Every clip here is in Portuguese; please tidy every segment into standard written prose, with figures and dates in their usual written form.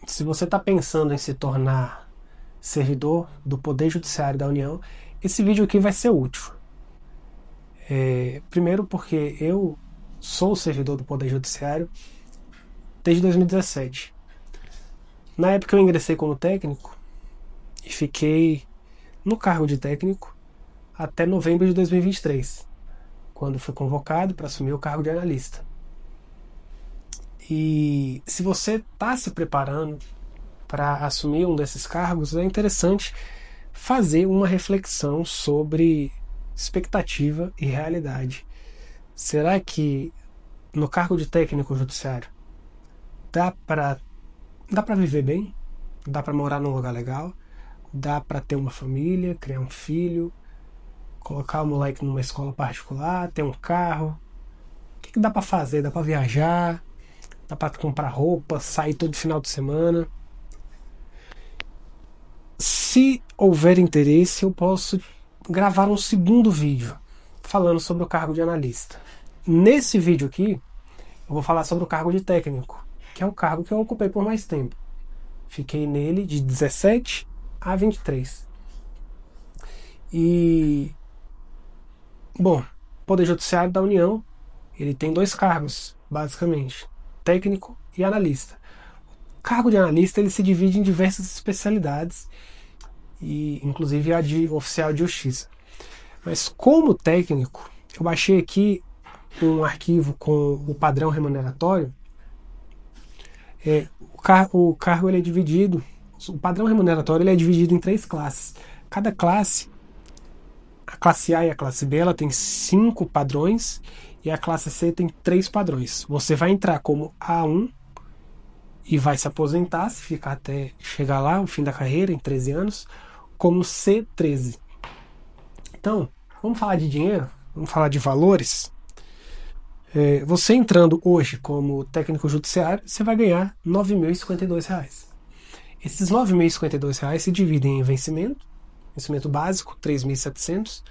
Se você está pensando em se tornar servidor do Poder Judiciário da União, esse vídeo aqui vai ser útil. Primeiro porque eu sou servidor do Poder Judiciário desde 2017. Na época eu ingressei como técnico e fiquei no cargo de técnico até novembro de 2023, quando fui convocado para assumir o cargo de analista. E se você está se preparando para assumir um desses cargos, é interessante fazer uma reflexão sobre expectativa e realidade. Será que no cargo de técnico judiciário dá para viver bem? Dá para morar num lugar legal? Dá para ter uma família, criar um filho, colocar o moleque numa escola particular, ter um carro? O que dá para fazer? Dá para viajar? Dá para comprar roupa, sair todo final de semana? Se houver interesse, eu posso gravar um segundo vídeo falando sobre o cargo de analista. Nesse vídeo aqui, eu vou falar sobre o cargo de técnico, que é o cargo que eu ocupei por mais tempo. Fiquei nele de 17 a 23. E, bom, o Poder Judiciário da União, ele tem dois cargos, basicamente, técnico e analista. O cargo de analista ele se divide em diversas especialidades, e inclusive a de oficial de justiça. Mas como técnico, eu baixei aqui um arquivo com o padrão remuneratório. O cargo ele é dividido, o padrão remuneratório ele é dividido em 3 classes. Cada classe, a classe A e a classe B, ela tem 5 padrões e a classe C tem 3 padrões. Você vai entrar como A1 e vai se aposentar, se ficar até chegar lá, o fim da carreira, em 13 anos, como C13. Então, vamos falar de dinheiro? Vamos falar de valores? Você entrando hoje como técnico judiciário, você vai ganhar R$ 9.052. Esses R$ 9.052 se dividem em vencimento básico, 3.700,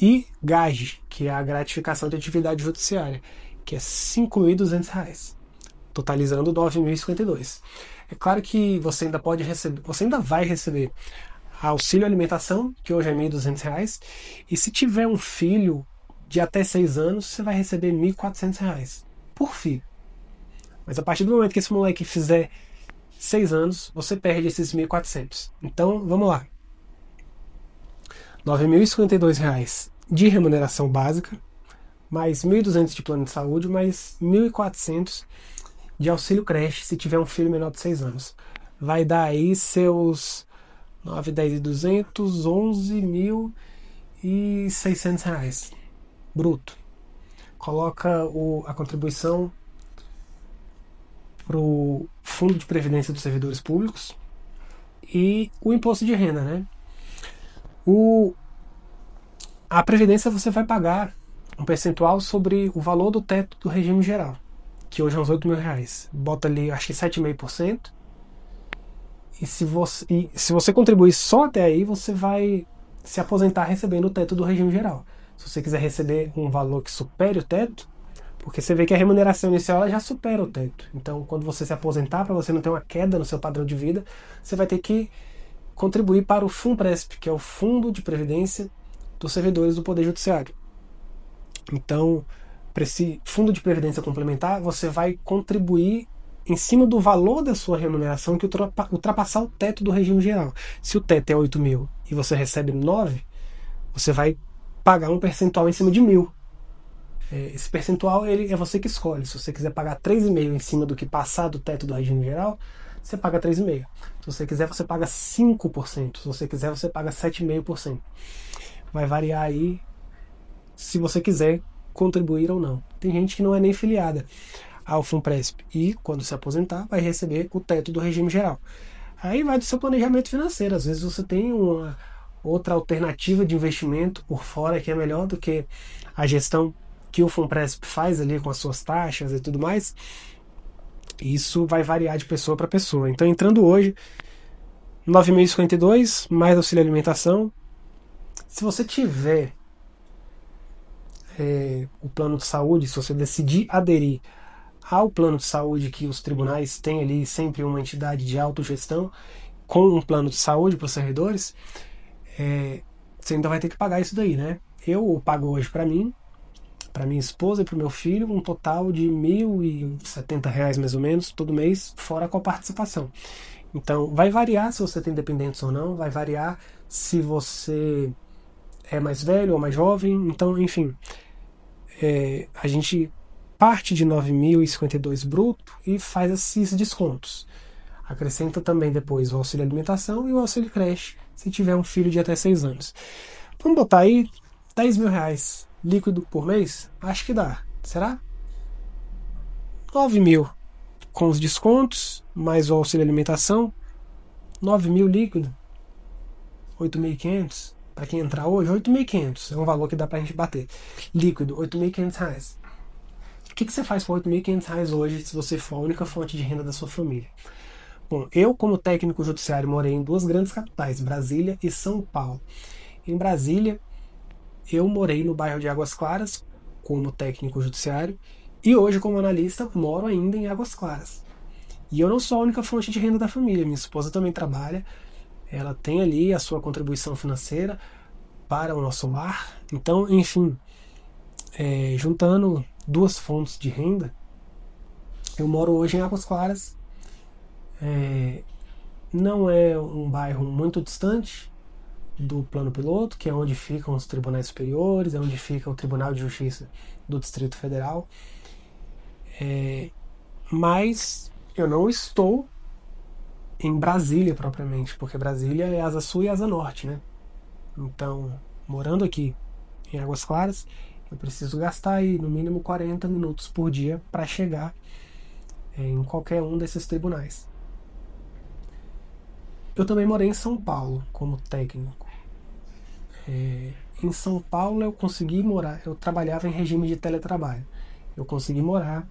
e GAGE, que é a gratificação de atividade judiciária, que é R$ 5.200, totalizando R$ 9.052. É claro que você ainda pode receber, você ainda vai receber auxílio alimentação, que hoje é R$ 1.200, e se tiver um filho de até 6 anos, você vai receber R$ 1.400 por filho. Mas a partir do momento que esse moleque fizer 6 anos, você perde esses 1.400. Então, vamos lá. R$ 9.052 de remuneração básica, mais 1.200 de plano de saúde, mais 1.400 de auxílio creche se tiver um filho menor de 6 anos. Vai dar aí seus 9, 10 e 200, 11.600 reais bruto. Coloca a contribuição para o Fundo de Previdência dos Servidores Públicos e o imposto de renda, né? A Previdência você vai pagar um percentual sobre o valor do teto do regime geral, que hoje é uns R$ 8.000. Bota ali, acho que 7,5%. E se você contribuir só até aí, você vai se aposentar recebendo o teto do regime geral. Se você quiser receber um valor que supere o teto, porque você vê que a remuneração inicial ela já supera o teto. Então, quando você se aposentar, para você não ter uma queda no seu padrão de vida, você vai ter que contribuir para o FUNPRESP, que é o Fundo de Previdência dos Servidores do Poder Judiciário. Então, para esse Fundo de Previdência Complementar, você vai contribuir em cima do valor da sua remuneração que ultrapassar o teto do regime geral. Se o teto é 8.000 e você recebe 9, você vai pagar um percentual em cima de 1.000. Esse percentual é você que escolhe. Se você quiser pagar 3,5 em cima do que passar do teto do regime geral, você paga 3,5. Se você quiser, você paga 5%. Se você quiser, você paga 7,5%. Vai variar aí se você quiser contribuir ou não. Tem gente que não é nem filiada ao FUNPRESP e, quando se aposentar, vai receber o teto do regime geral. Aí vai do seu planejamento financeiro. Às vezes você tem uma outra alternativa de investimento por fora que é melhor do que a gestão que o FUNPRESP faz ali com as suas taxas e tudo mais. Isso vai variar de pessoa para pessoa. Então, entrando hoje, 9.052 mais auxílio alimentação. Se você tiver o plano de saúde, se você decidir aderir Há o plano de saúde que os tribunais têm ali sempre uma entidade de autogestão com um plano de saúde para os servidores. Você ainda vai ter que pagar isso daí, né? Eu pago hoje para mim, para minha esposa e para o meu filho, um total de R$ 1.070 mais ou menos todo mês, fora com a participação. Então, vai variar se você tem dependentes ou não, vai variar se você é mais velho ou mais jovem. Então, enfim, a gente parte de 9.052 bruto e faz esses descontos. Acrescenta também depois o auxílio alimentação e o auxílio creche, se tiver um filho de até 6 anos. Vamos botar aí R$ 10.000 líquido por mês? Acho que dá. Será? 9.000 com os descontos, mais o auxílio alimentação. 9.000 líquido. 8.500. Para quem entrar hoje, 8.500. É um valor que dá pra gente bater. Líquido, R$ 8.500. O que você faz com R$ 8.500 hoje se você for a única fonte de renda da sua família? Bom, eu como técnico judiciário morei em duas grandes capitais, Brasília e São Paulo. Em Brasília, eu morei no bairro de Águas Claras como técnico judiciário e hoje como analista moro ainda em Águas Claras. E eu não sou a única fonte de renda da família, minha esposa também trabalha, ela tem ali a sua contribuição financeira para o nosso lar. Então, enfim, juntando duas fontes de renda, eu moro hoje em Águas Claras. Não é um bairro muito distante do plano piloto, que é onde ficam os tribunais superiores, é onde fica o Tribunal de Justiça do Distrito Federal. Mas eu não estou em Brasília propriamente, porque Brasília é asa sul e asa norte, né? Então, morando aqui em Águas Claras, eu preciso gastar aí no mínimo 40 minutos por dia para chegar em qualquer um desses tribunais. Eu também morei em São Paulo como técnico. Em São Paulo eu consegui morar, eu trabalhava em regime de teletrabalho. Eu consegui morar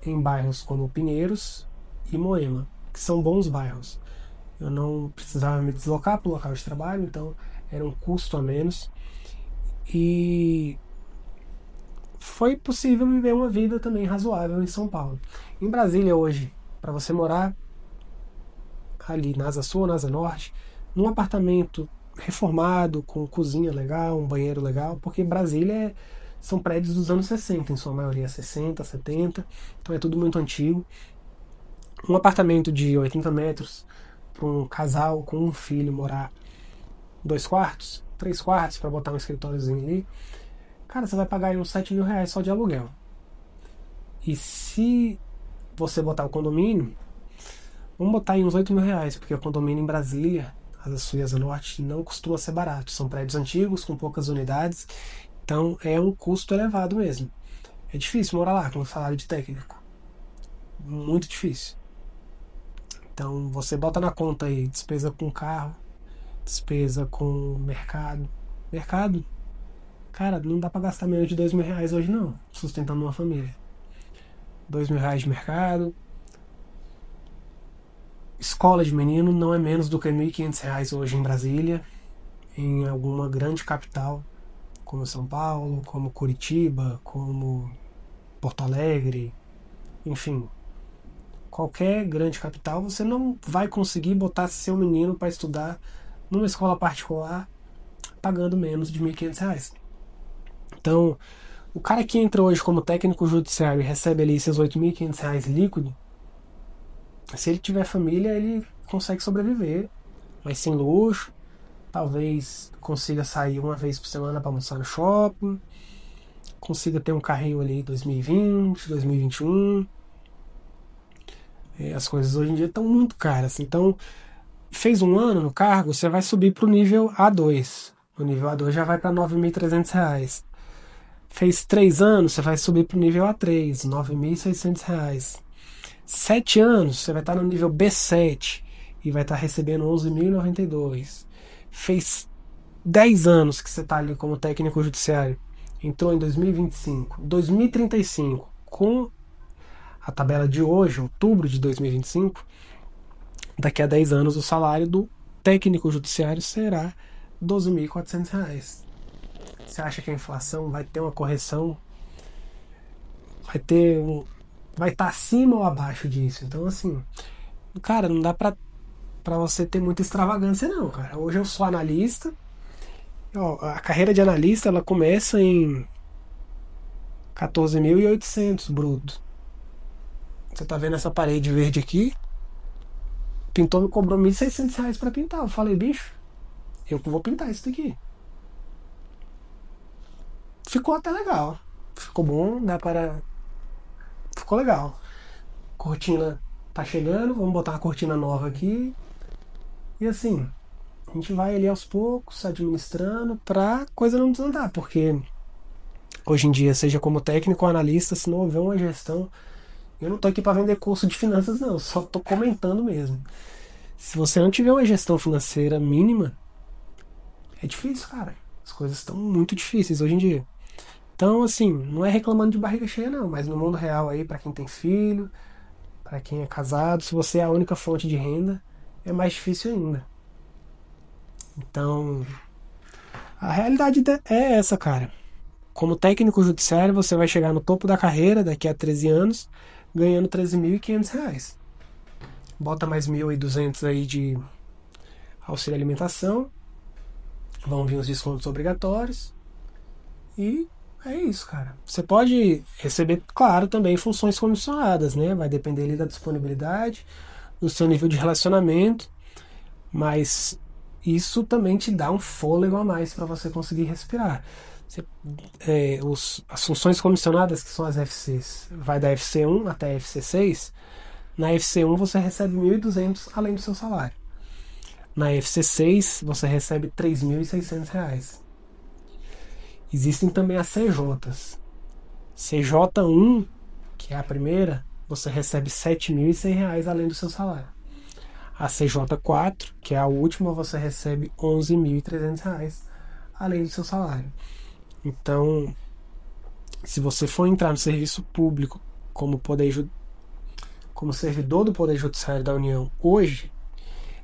em bairros como Pinheiros e Moema, que são bons bairros. Eu não precisava me deslocar para o local de trabalho, então era um custo a menos. E foi possível viver uma vida também razoável em São Paulo. Em Brasília hoje, para você morar ali na Asa Sul ou na Asa Norte, num apartamento reformado, com cozinha legal, um banheiro legal, porque Brasília são prédios dos anos 60, em sua maioria 60, 70, então é tudo muito antigo. Um apartamento de 80 metros para um casal com um filho morar 2 quartos, 3 quartos para botar um escritóriozinho ali, cara, você vai pagar aí uns R$ 7.000 só de aluguel. E se você botar o condomínio, vamos botar aí uns R$ 8.000, porque o condomínio em Brasília, Asa Sul e Asa Norte, não costuma ser barato. São prédios antigos, com poucas unidades, então é um custo elevado mesmo. É difícil morar lá com o salário de técnico. Muito difícil. Então você bota na conta aí despesa com carro, despesa com mercado. Mercado, cara, não dá pra gastar menos de R$ 2.000 hoje não, sustentando uma família. R$ 2.000 de mercado. Escola de menino não é menos do que R$ 1.500 hoje em Brasília, em alguma grande capital, como São Paulo, como Curitiba, como Porto Alegre, enfim. Qualquer grande capital, você não vai conseguir botar seu menino para estudar numa escola particular pagando menos de R$ 1.500. Então, o cara que entra hoje como técnico judiciário e recebe ali seus R$ 8.500 líquido, se ele tiver família, ele consegue sobreviver, mas sem luxo. Talvez consiga sair uma vez por semana para almoçar no shopping, consiga ter um carrinho ali 2020, 2021. As coisas hoje em dia estão muito caras. Então, fez um ano no cargo, você vai subir para o nível A2. O nível A2 já vai para R$ 9.300. Fez 3 anos, você vai subir para o nível A3, R$ 9.600. 7 anos, você vai estar no nível B7 e vai estar recebendo 11.092. Fez 10 anos que você está ali como técnico judiciário, entrou em 2025, 2035, com a tabela de hoje, outubro de 2025, daqui a 10 anos o salário do técnico judiciário será R$ 12.400. Você acha que a inflação vai ter uma correção? Vai ter vai estar acima ou abaixo disso. Então, assim, cara, não dá pra você ter muita extravagância, não, cara. Hoje eu sou analista. Ó, a carreira de analista ela começa em 14.800 bruto. Você tá vendo essa parede verde aqui? O pintor me cobrou R$ 1.600 pra pintar. Eu falei, bicho, eu que vou pintar isso daqui. Ficou até legal. Ficou bom, dá para. Ficou legal. Cortina tá chegando, vamos botar uma cortina nova aqui. E assim, a gente vai ali aos poucos, administrando, pra coisa não desandar, porque hoje em dia, seja como técnico ou analista, se não houver uma gestão, eu não tô aqui para vender curso de finanças, não, só tô comentando mesmo. Se você não tiver uma gestão financeira mínima, é difícil, cara. As coisas estão muito difíceis hoje em dia. Então, assim, não é reclamando de barriga cheia, não, mas no mundo real aí, para quem tem filho, para quem é casado, se você é a única fonte de renda, é mais difícil ainda. Então, a realidade é essa, cara. Como técnico judiciário, você vai chegar no topo da carreira daqui a 13 anos, ganhando R$ 13.500. Bota mais 1.200 aí de auxílio alimentação, vão vir os descontos obrigatórios e é isso, cara. Você pode receber, claro, também funções comissionadas, né? Vai depender ali da disponibilidade, do seu nível de relacionamento, mas isso também te dá um fôlego a mais para você conseguir respirar. Você, as funções comissionadas, que são as FCs, vai da FC1 até a FC6. Na FC1 você recebe 1.200 além do seu salário. Na FC6 você recebe R$ 3.600. Existem também as CJs. CJ1, que é a primeira, você recebe R$ 7.100 além do seu salário. A CJ4, que é a última, você recebe R$ 11.300 além do seu salário. Então, se você for entrar no serviço público como servidor do Poder Judiciário da União hoje,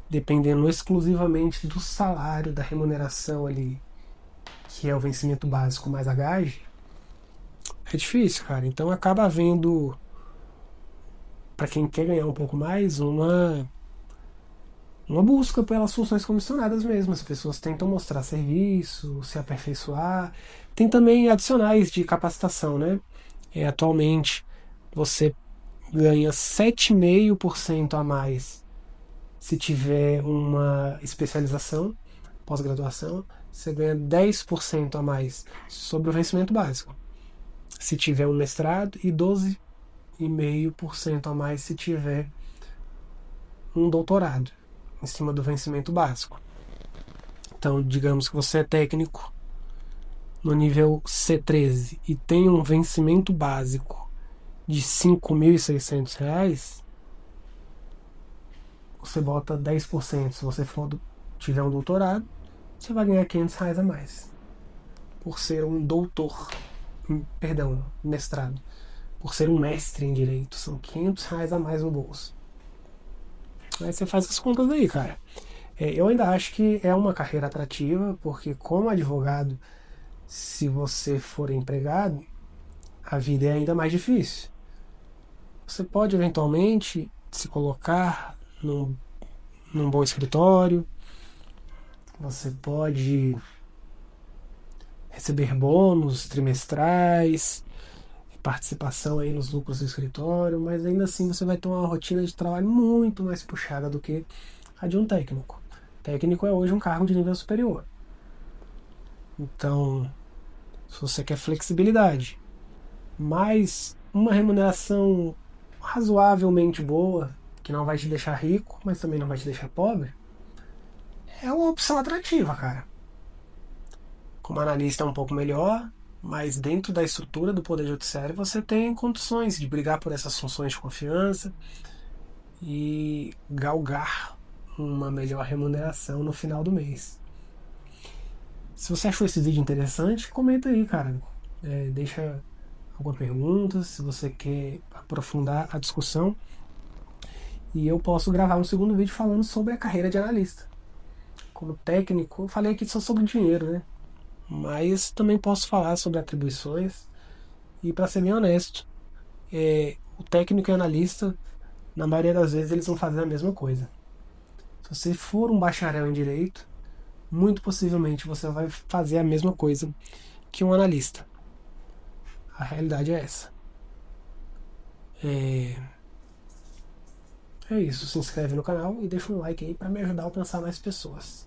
dependendo exclusivamente do salário, da remuneração ali, que é o vencimento básico mais a gage, é difícil, cara. Então acaba havendo, para quem quer ganhar um pouco mais, uma busca pelas funções comissionadas mesmo. As pessoas tentam mostrar serviço, se aperfeiçoar. Tem também adicionais de capacitação, né? Atualmente você ganha 7,5% a mais se tiver uma especialização, pós-graduação. Você ganha 10% a mais sobre o vencimento básico se tiver um mestrado e 12,5% a mais se tiver um doutorado em cima do vencimento básico. Então, digamos que você é técnico no nível C13 e tem um vencimento básico de R$ 5.600, você bota 10%. Se você tiver um doutorado, você vai ganhar R$ 500 a mais. Por ser um mestrado. Por ser um mestre em direito, são R$ 500 a mais no bolso. Aí você faz as contas aí, cara. Eu ainda acho que é uma carreira atrativa, porque como advogado, se você for empregado, a vida é ainda mais difícil. Você pode eventualmente se colocar num bom escritório, você pode receber bônus trimestrais, participação aí nos lucros do escritório, mas ainda assim você vai ter uma rotina de trabalho muito mais puxada do que a de um técnico. Técnico é hoje um cargo de nível superior. Então, se você quer flexibilidade, mais uma remuneração razoavelmente boa, que não vai te deixar rico, mas também não vai te deixar pobre, é uma opção atrativa, cara. Como analista é um pouco melhor, mas dentro da estrutura do Poder Judiciário você tem condições de brigar por essas funções de confiança e galgar uma melhor remuneração no final do mês. Se você achou esse vídeo interessante, comenta aí, cara. Deixa alguma pergunta, se você quer aprofundar a discussão. E eu posso gravar um segundo vídeo falando sobre a carreira de analista. Como técnico, eu falei aqui só sobre dinheiro, né? Mas também posso falar sobre atribuições. E para ser bem honesto, o técnico e o analista, na maioria das vezes, eles vão fazer a mesma coisa. Se você for um bacharel em direito, muito possivelmente você vai fazer a mesma coisa que um analista. A realidade é essa. É isso. Se inscreve no canal e deixa um like aí para me ajudar a alcançar mais pessoas.